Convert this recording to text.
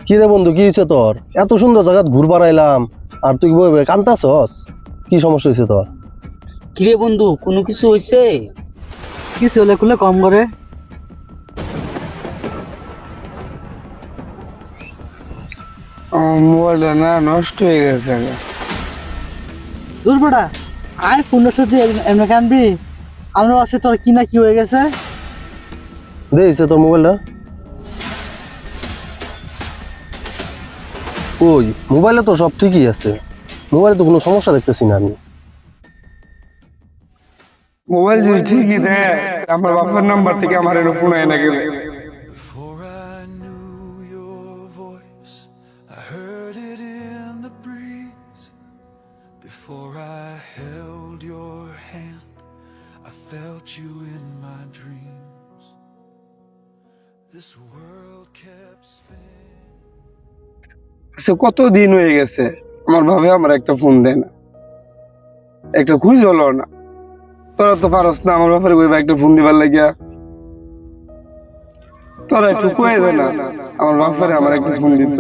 কি রে বন্ধু, কি হয়েছে তোর? এত সুন্দর জায়গা ঘুরবার আইলাম আর তুই কান্তাছস? কি সমস্যা হয়েছে তোর? কিরে বন্ধু, কোনো কিছু হয়েছে? কিছু হলে খুলে কম করে। আমার মোবাইলটা না নষ্ট হয়ে গেছে। দূর বেটা, আই ফোনের সাথে এমনি কানবি? আমরা আছে তোর কি না কি হয়ে গেছে। দেখছে তোর মোবাইলটা? ওই মোবাইলে তো সব ঠিকই আছে, মোবাইলে তো কোনো সমস্যা দেখতেছি না আমি। মোবাইল যদি ঠিকই দেয়, আমার বাপের নাম্বার থেকে আমার এনে ফোন আয় না গেলে। Before I knew your voice, I heard it in the breeze. Before I held your hand, I felt you in my dreams. This world kept spinning. আচ্ছা, কত দিন হয়ে গেছে আমার ভাবে আমার একটা ফোন দেয় না, একটা খুঁজ হলো না। তোরা তো পারস না আমার বাপের কইবা একটা ফোন দিবার লাগিয়া। তোরা একটু কয়ে দে না আমার বাপের আমার একটা ফোন দিত।